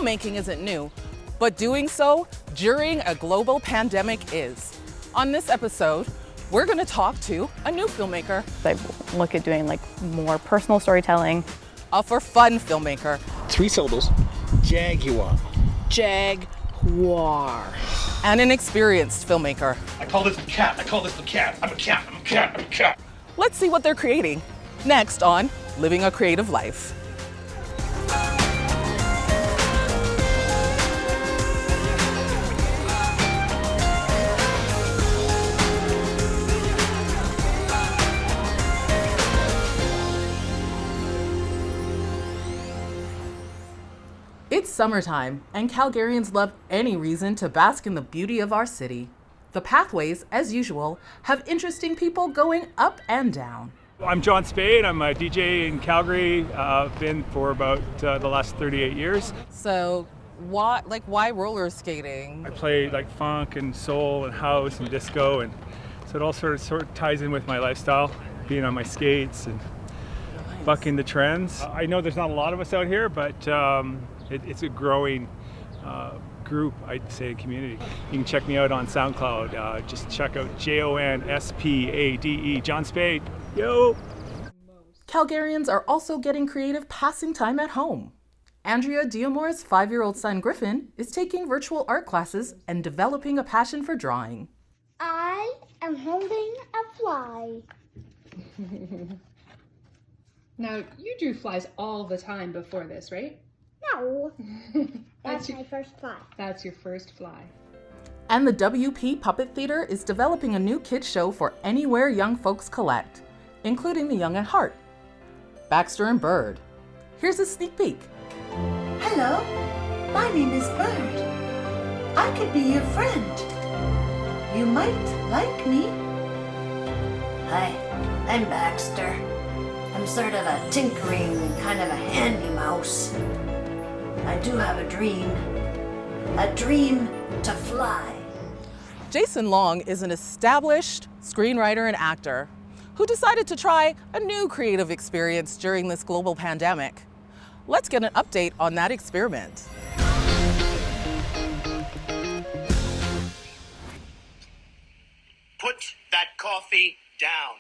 Filmmaking isn't new, but doing so during a global pandemic is. On this episode, we're going to talk to a new filmmaker. I look at doing like more personal storytelling. A for fun filmmaker. 3 syllables. Jaguar. Jaguar. And an experienced filmmaker. I call this the cat. I call this the cat. I'm a cat. I'm a cat. I'm a cat. Let's see what they're creating next on Living a Creative Life. It's summertime, and Calgarians love any reason to bask in the beauty of our city. The pathways, as usual, have interesting people going up and down. I'm John Spade. I'm a DJ in Calgary. Been for about the last 38 years. So, why roller skating? I play like funk and soul and house and disco, and so it all sort of ties in with my lifestyle, being on my skates and bucking the trends. I know there's not a lot of us out here, but it's a growing group, I'd say, community. You can check me out on SoundCloud. Just check out JONSPADE, John Spade. Yo! Calgarians are also getting creative passing time at home. Andrea Diamore's 5-year-old son Griffin is taking virtual art classes and developing a passion for drawing. I am holding a fly. Now, you drew flies all the time before this, right? No, that's my first fly. That's your first fly. And the WP Puppet Theater is developing a new kids show for anywhere young folks collect, including the young at heart. Baxter and Bird. Here's a sneak peek. Hello, my name is Bird. I could be your friend. You might like me. Hi, I'm Baxter. I'm sort of a tinkering, kind of a handy mouse. I do have a dream to fly. Jason Long is an established screenwriter and actor who decided to try a new creative experience during this global pandemic. Let's get an update on that experiment. Put that coffee down.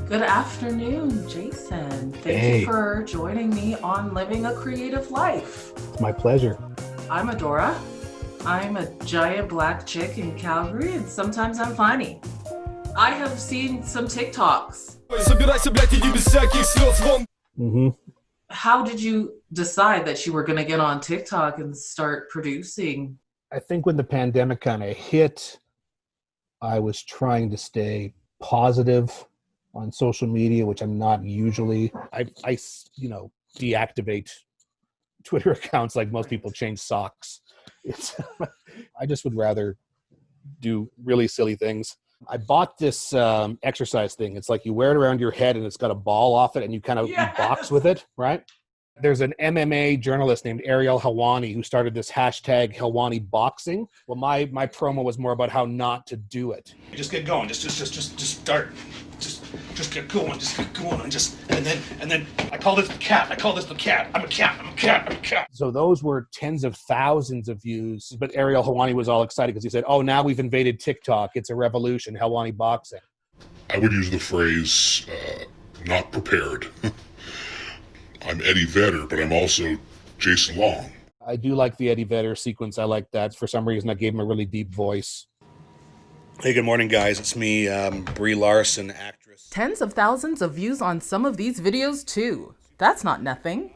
Good afternoon, Jason. Thank you for joining me on Living a Creative Life. It's my pleasure. I'm Adora. I'm a giant black chick in Calgary, and sometimes I'm funny. I have seen some TikToks. Mm-hmm. How did you decide that you were going to get on TikTok and start producing? I think when the pandemic kind of hit, I was trying to stay positive on social media, which I'm not usually. I deactivate Twitter accounts like most people change socks. I just would rather do really silly things. I bought this exercise thing. It's like you wear it around your head and it's got a ball off it and you kind of you box with it, right? There's an MMA journalist named Ariel Helwani who started this hashtag Helwani boxing. Well, my promo was more about how not to do it. Just get going. Just start. Just get going. Just get going. And then I call this the cat. I call this the cat. I'm a cat. I'm a cat. I'm a cat. So those were tens of thousands of views. But Ariel Helwani was all excited because he said, "Oh, now we've invaded TikTok. It's a revolution. Helwani boxing." I would use the phrase "not prepared." I'm Eddie Vedder, but I'm also Jason Long. I do like the Eddie Vedder sequence. I like that. For some reason, I gave him a really deep voice. Hey, good morning, guys. It's me, Brie Larson, actress. Tens of thousands of views on some of these videos, too. That's not nothing.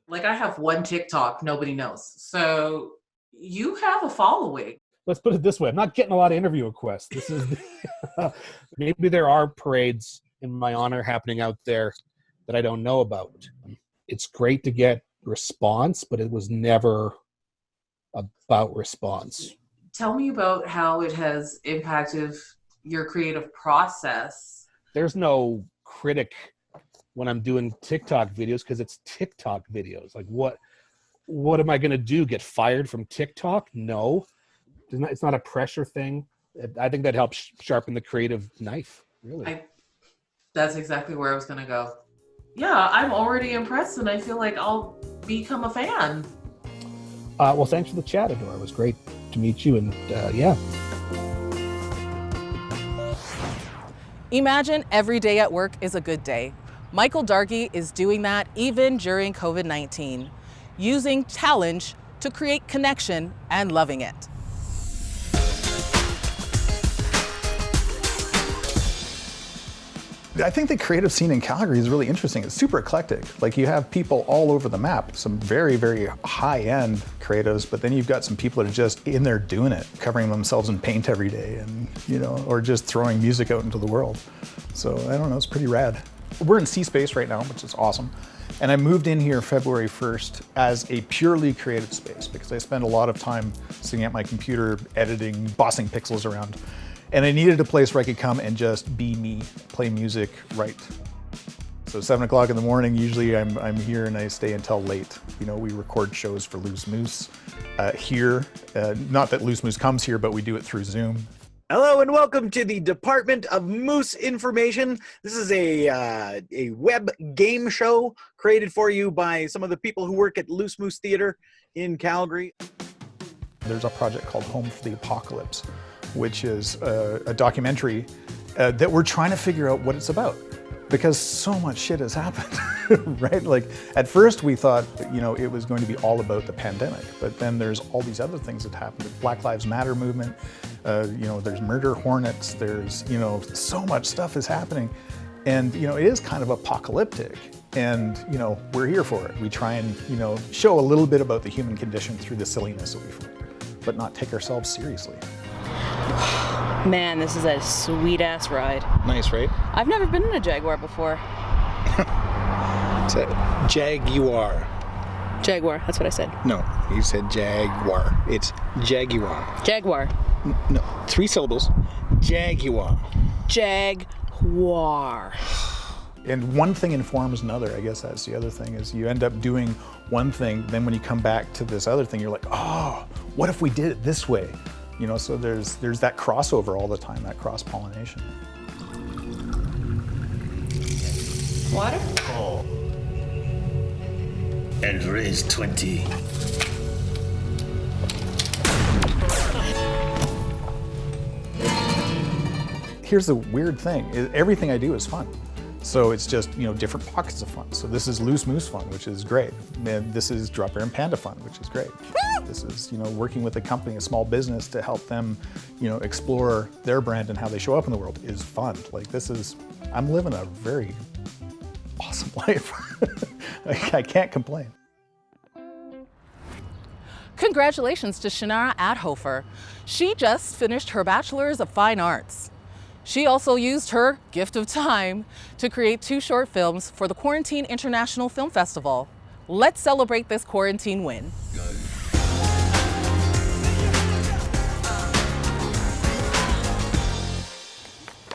Like, I have one TikTok nobody knows. So you have a following. Let's put it this way. I'm not getting a lot of interview requests. This is maybe there are parades in my honor happening out there that I don't know about. It's great to get response, but it was never about response. Tell me about how it has impacted your creative process. There's no critic when I'm doing TikTok videos because it's TikTok videos. Like what am I going to do? Get fired from TikTok? No. It's not a pressure thing. I think that helps sharpen the creative knife, really. That's exactly where I was gonna go. Yeah, I'm already impressed and I feel like I'll become a fan. Well, thanks for the chat, Adora. It was great to meet you, and yeah. Imagine every day at work is a good day. Michael Dargy is doing that even during COVID-19, using challenge to create connection and loving it. I think the creative scene in Calgary is really interesting. It's super eclectic. Like, you have people all over the map, some very, very high-end creatives, but then you've got some people that are just in there doing it, covering themselves in paint every day, and or just throwing music out into the world. So I don't know, it's pretty rad. We're in C-Space right now, which is awesome. And I moved in here February 1st as a purely creative space because I spend a lot of time sitting at my computer, editing, bossing pixels around. And I needed a place where I could come and just be me, play music, write. So 7 o'clock in the morning, usually I'm here and I stay until late. We record shows for Loose Moose here. Not that Loose Moose comes here, but we do it through Zoom. Hello and welcome to the Department of Moose Information. This is a web game show created for you by some of the people who work at Loose Moose Theater in Calgary. There's a project called Home for the Apocalypse, which is a documentary that we're trying to figure out what it's about, because so much shit has happened, right? Like, at first we thought, it was going to be all about the pandemic, but then there's all these other things that happened. The Black Lives Matter movement, there's murder hornets, there's, so much stuff is happening. And, it is kind of apocalyptic. And, we're here for it. We try and, show a little bit about the human condition through the silliness that we find, but not take ourselves seriously. Man, this is a sweet-ass ride. Nice, right? I've never been in a Jaguar before. It's a Jaguar. Jaguar, that's what I said. No, you said Jaguar. It's Jaguar. Jaguar. No, 3 syllables. Jaguar. Jaguar. And one thing informs another. I guess that's the other thing, is you end up doing one thing, then when you come back to this other thing, you're like, oh, what if we did it this way? So there's that crossover all the time, that cross-pollination. Water? Oh. And raise 20. Here's the weird thing, everything I do is fun. So it's just, different pockets of fun. So this is Loose Moose fun, which is great. And this is Drop Bear and Panda fun, which is great. This is, working with a company, a small business, to help them, explore their brand and how they show up in the world is fun. Like, I'm living a very awesome life. I can't complain. Congratulations to Shannara Adhofer. She just finished her Bachelor's of Fine Arts. She also used her gift of time to create 2 short films for the Quarantine International Film Festival. Let's celebrate this quarantine win.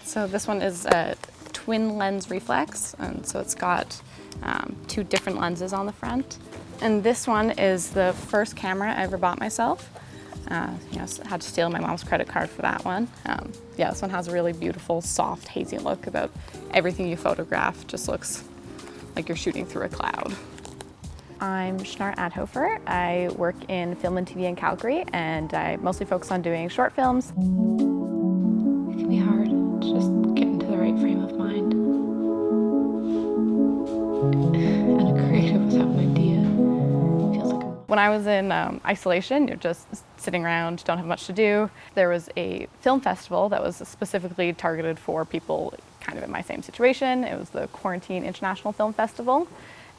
So this one is a twin lens reflex, and so it's got 2 different lenses on the front. And this one is the first camera I ever bought myself. Had to steal my mom's credit card for that one. This one has a really beautiful, soft, hazy look. About everything you photograph just looks like you're shooting through a cloud. I'm Shannara Adhofer. I work in film and TV in Calgary, and I mostly focus on doing short films. It can be hard to just get into the right frame of mind. And a creative without an idea feels like When I was in isolation, you're just sitting around, don't have much to do. There was a film festival that was specifically targeted for people kind of in my same situation. It was the Quarantine International Film Festival.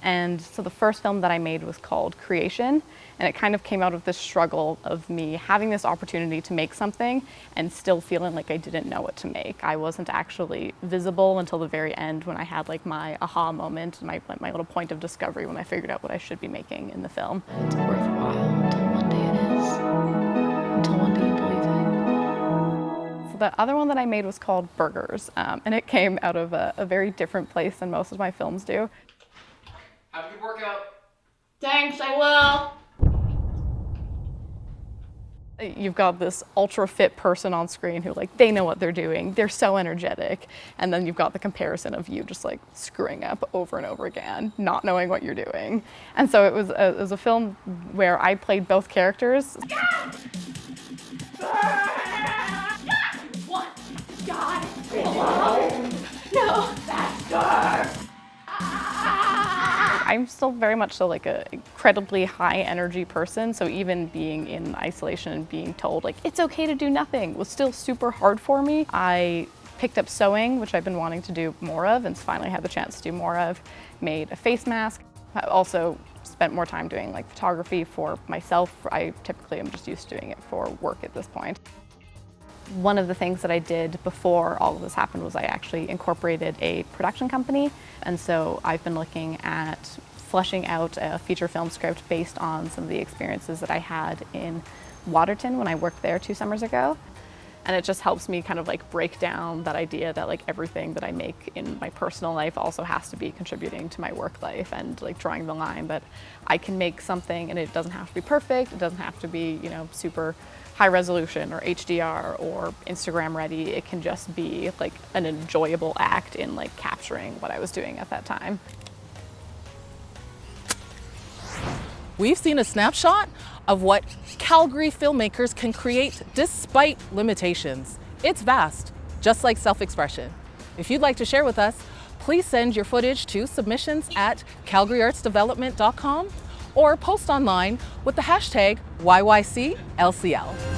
And so the first film that I made was called Creation, and it kind of came out of this struggle of me having this opportunity to make something and still feeling like I didn't know what to make. I wasn't actually visible until the very end, when I had like my aha moment, my little point of discovery when I figured out what I should be making in the film. it's worthwhile until one day it is. Until one day you believe it. So the other one that I made was called Burgers, and it came out of a very different place than most of my films do. Have a good workout. Thanks, I will. You've got this ultra fit person on screen who like, they know what they're doing. They're so energetic. And then you've got the comparison of you just like screwing up over and over again, not knowing what you're doing. And so it was a film where I played both characters. What? God. Hello? No, faster. I'm still very much so like a incredibly high energy person, so even being in isolation and being told like it's okay to do nothing was still super hard for me. I picked up sewing, which I've been wanting to do more of, and finally had the chance to do more of. Made a face mask. I also spent more time doing like photography for myself. I typically am just used to doing it for work at this point. One of the things that I did before all of this happened was I actually incorporated a production company. And so I've been looking at fleshing out a feature film script based on some of the experiences that I had in Waterton when I worked there 2 summers ago. And it just helps me kind of like break down that idea that like everything that I make in my personal life also has to be contributing to my work life, and like drawing the line that I can make something and it doesn't have to be perfect. It doesn't have to be, you know, super high resolution or HDR or Instagram ready. It can just be like an enjoyable act in like capturing what I was doing at that time. We've seen a snapshot of what Calgary filmmakers can create despite limitations. It's vast, just like self-expression. If you'd like to share with us, please send your footage to submissions@calgaryartsdevelopment.com or post online with the hashtag YYCLCL.